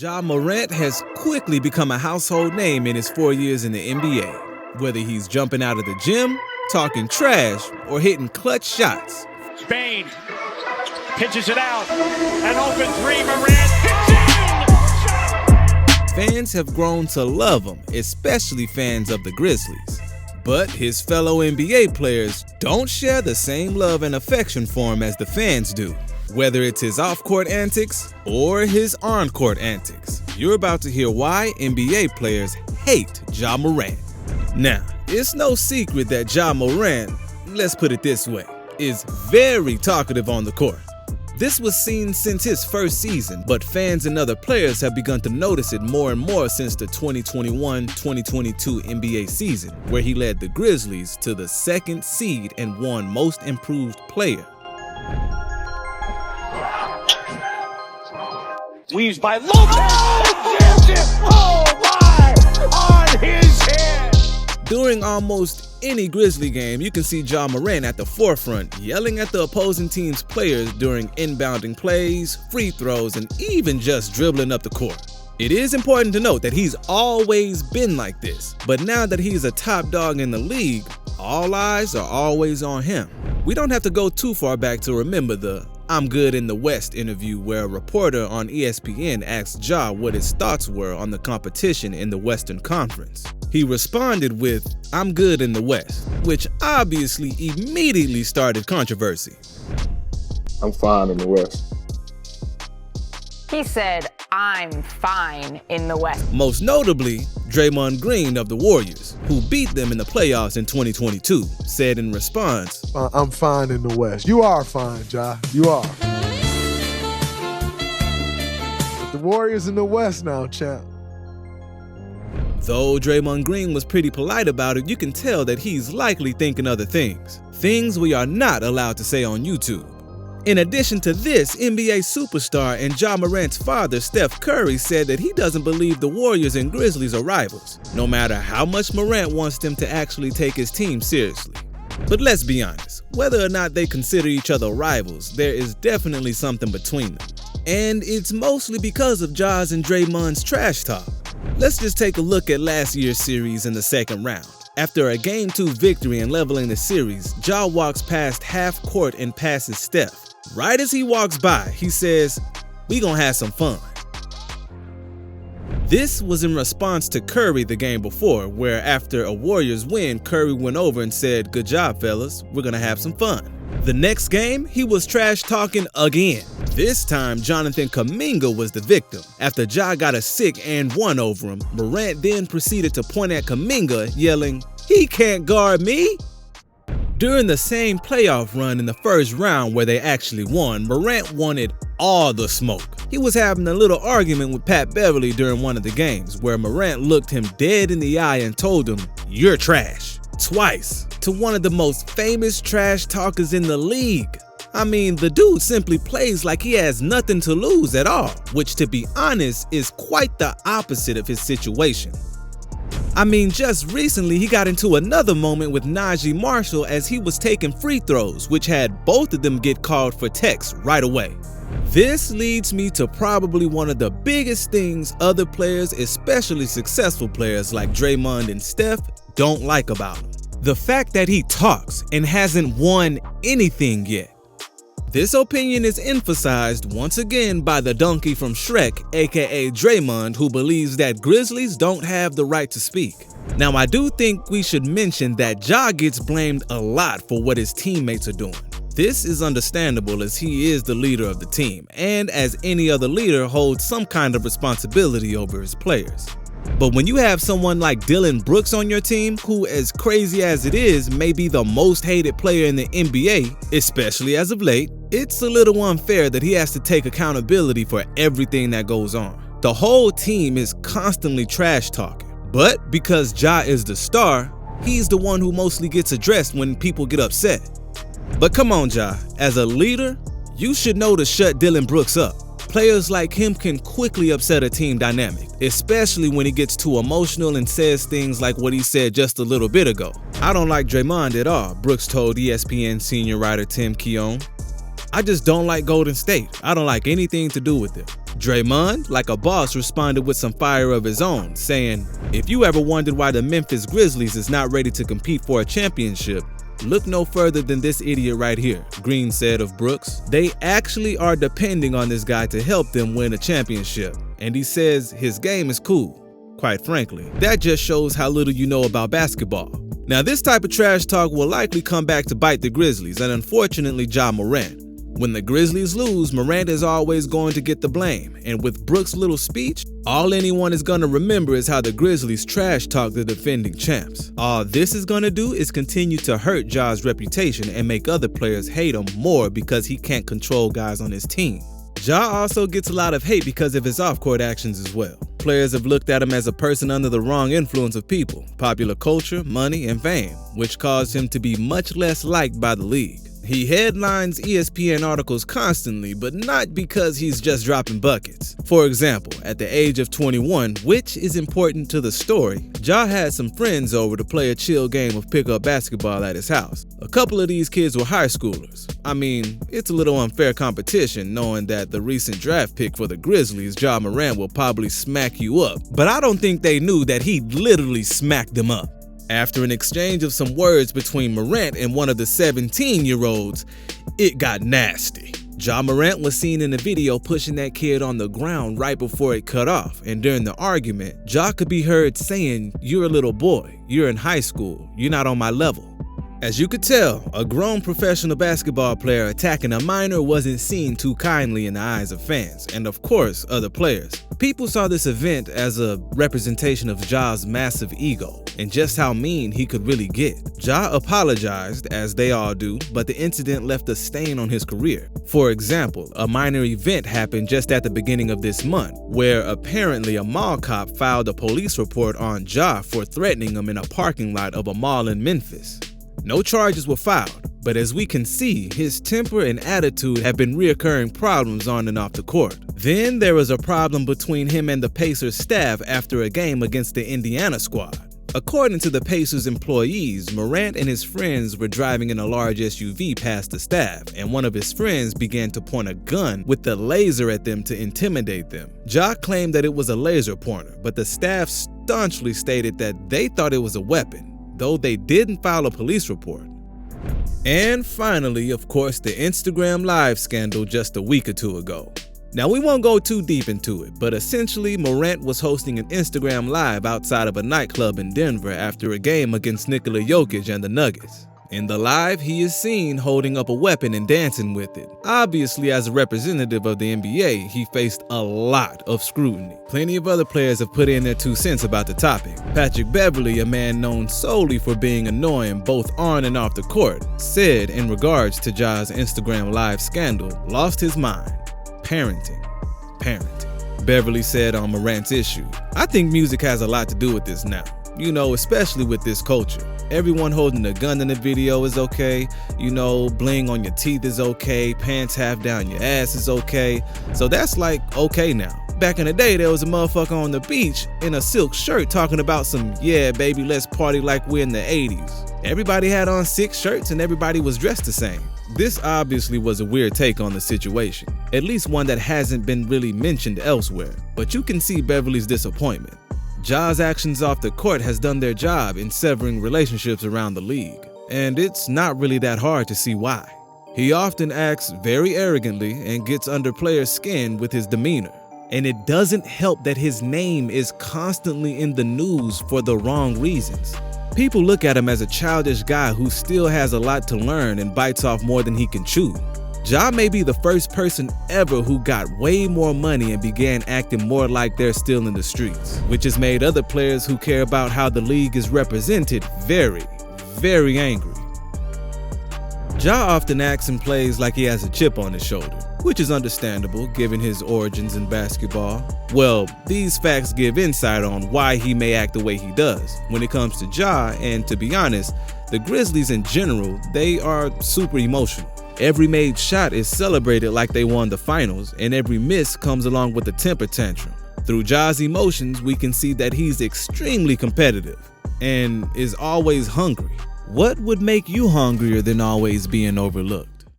Ja Morant has quickly become a household name in his 4 years in the NBA. Whether he's jumping out of the gym, talking trash, or hitting clutch shots. Spain pitches it out. An open three, Morant hits in! Fans have grown to love him, especially fans of the Grizzlies. But his fellow NBA players don't share the same love and affection for him as the fans do. Whether it's his off-court antics or his on-court antics, you're about to hear why NBA players hate Ja Morant. Now, it's no secret that Ja Morant, let's put it this way, is very talkative on the court. This was seen since his first season, but fans and other players have begun to notice it more and more since the 2021-2022 NBA season, where he led the Grizzlies to the 2nd seed and won Most Improved Player. Weaves by Lopez! Oh my! On his head! During almost any Grizzly game, you can see Ja Morant at the forefront, yelling at the opposing team's players during inbounding plays, free throws, and even just dribbling up the court. It is important to note that he's always been like this, but now that he's a top dog in the league, all eyes are always on him. We don't have to go too far back to remember the "I'm good in the West" interview where a reporter on ESPN asked Ja what his thoughts were on the competition in the Western Conference. He responded with, "I'm good in the West," which obviously immediately started controversy. I'm fine in the West. He said, "I'm fine in the West." Most notably, Draymond Green of the Warriors, who beat them in the playoffs in 2022, said in response, I'm fine in the West. You are fine, Ja. You are. The Warriors in the West now, champ. Though Draymond Green was pretty polite about it, you can tell that he's likely thinking other things. Things we are not allowed to say on YouTube. In addition to this, NBA superstar and Ja Morant's father, Steph Curry, said that he doesn't believe the Warriors and Grizzlies are rivals, no matter how much Morant wants them to actually take his team seriously. But let's be honest, whether or not they consider each other rivals, there is definitely something between them. And it's mostly because of Ja's and Draymond's trash talk. Let's just take a look at last year's series in the 2nd round. After a Game 2 victory and leveling the series, Ja walks past half court and passes Steph. Right as he walks by, he says, "We gonna have some fun." This was in response to Curry the game before, where after a Warriors win, Curry went over and said, "Good job, fellas, we're gonna have some fun." The next game, he was trash talking again. This time, Jonathan Kuminga was the victim. After Ja got a sick and one over him, Morant then proceeded to point at Kuminga, yelling, "He can't guard me!" During the same playoff run in the first round where they actually won, Morant wanted all the smoke. He was having a little argument with Pat Beverly during one of the games, where Morant looked him dead in the eye and told him, "You're trash," twice, to one of the most famous trash talkers in the league. I mean, the dude simply plays like he has nothing to lose at all, which to be honest is quite the opposite of his situation. I mean, just recently he got into another moment with Najee Marshall as he was taking free throws, which had both of them get called for techs right away. This leads me to probably one of the biggest things other players, especially successful players like Draymond and Steph, don't like about him. The fact that he talks and hasn't won anything yet. This opinion is emphasized once again by the donkey from Shrek, aka Draymond, who believes that Grizzlies don't have the right to speak. Now, I do think we should mention that Ja gets blamed a lot for what his teammates are doing. This is understandable as he is the leader of the team, and as any other leader holds some kind of responsibility over his players. But when you have someone like Dillon Brooks on your team, who, as crazy as it is, may be the most hated player in the NBA, especially as of late, it's a little unfair that he has to take accountability for everything that goes on. The whole team is constantly trash talking, but because Ja is the star, he's the one who mostly gets addressed when people get upset. But come on, Ja, as a leader, you should know to shut Dillon Brooks up. Players like him can quickly upset a team dynamic, especially when he gets too emotional and says things like what he said just a little bit ago. "I don't like Draymond at all," Brooks told ESPN senior writer Tim Keown. "I just don't like Golden State. I don't like anything to do with it." Draymond, like a boss, responded with some fire of his own, saying, "If you ever wondered why the Memphis Grizzlies is not ready to compete for a championship, look no further than this idiot right here," Green said of Brooks. "They actually are depending on this guy to help them win a championship, and he says his game is cool." Quite frankly, that just shows how little you know about basketball. Now, this type of trash talk will likely come back to bite the Grizzlies, and unfortunately, Ja Morant. When the Grizzlies lose, Morant is always going to get the blame, and with Brooks' little speech, all anyone is going to remember is how the Grizzlies trash talk the defending champs. All this is going to do is continue to hurt Ja's reputation and make other players hate him more because he can't control guys on his team. Ja also gets a lot of hate because of his off-court actions as well. Players have looked at him as a person under the wrong influence of people, popular culture, money, and fame, which caused him to be much less liked by the league. He headlines ESPN articles constantly, but not because he's just dropping buckets. For example, at the age of 21, which is important to the story, Ja had some friends over to play a chill game of pickup basketball at his house. A couple of these kids were high schoolers. I mean, it's a little unfair competition knowing that the recent draft pick for the Grizzlies, Ja Morant, will probably smack you up, but I don't think they knew that he literally smacked them up. After an exchange of some words between Morant and one of the 17-year-olds, it got nasty. Ja Morant was seen in the video pushing that kid on the ground right before it cut off, and during the argument, Ja could be heard saying, "You're a little boy, you're in high school, you're not on my level." As you could tell, a grown professional basketball player attacking a minor wasn't seen too kindly in the eyes of fans, and of course, other players. People saw this event as a representation of Ja's massive ego, and just how mean he could really get. Ja apologized, as they all do, but the incident left a stain on his career. For example, a minor event happened just at the beginning of this month, where apparently a mall cop filed a police report on Ja for threatening him in a parking lot of a mall in Memphis. No charges were filed, but as we can see, his temper and attitude have been reoccurring problems on and off the court. Then there was a problem between him and the Pacers staff after a game against the Indiana squad. According to the Pacers employees, Morant and his friends were driving in a large SUV past the staff, and one of his friends began to point a gun with the laser at them to intimidate them. Ja claimed that it was a laser pointer, but the staff staunchly stated that they thought it was a weapon, though they didn't file a police report. And finally, of course, the Instagram Live scandal just a week or two ago. Now, we won't go too deep into it, but essentially Morant was hosting an Instagram Live outside of a nightclub in Denver after a game against Nikola Jokic and the Nuggets. In the live, he is seen holding up a weapon and dancing with it. Obviously, as a representative of the NBA, he faced a lot of scrutiny. Plenty of other players have put in their 2 cents about the topic. Patrick Beverley, a man known solely for being annoying both on and off the court, said in regards to Ja's Instagram Live scandal, "Lost his mind. Parenting. Beverley said on Morant's issue, "I think music has a lot to do with this now. You know, especially with this culture. Everyone holding a gun in the video is okay. You know, bling on your teeth is okay. Pants half down your ass is okay. So that's like okay now. Back in the day, there was a motherfucker on the beach in a silk shirt talking about some, yeah, baby, let's party like we're in the 80s. Everybody had on 6 shirts and everybody was dressed the same." This obviously was a weird take on the situation, at least one that hasn't been really mentioned elsewhere, but you can see Beverley's disappointment. Ja's actions off the court has done their job in severing relationships around the league, and it's not really that hard to see why. He often acts very arrogantly and gets under players' skin with his demeanor, and it doesn't help that his name is constantly in the news for the wrong reasons. People look at him as a childish guy who still has a lot to learn and bites off more than he can chew. Ja may be the first person ever who got way more money and began acting more like they're still in the streets, which has made other players who care about how the league is represented very, very angry. Ja often acts and plays like he has a chip on his shoulder, which is understandable given his origins in basketball. Well, these facts give insight on why he may act the way he does when it comes to Ja, and to be honest, the Grizzlies in general, they are super emotional. Every made shot is celebrated like they won the finals, and every miss comes along with a temper tantrum. Through Ja's emotions, we can see that he's extremely competitive and is always hungry. What would make you hungrier than always being overlooked?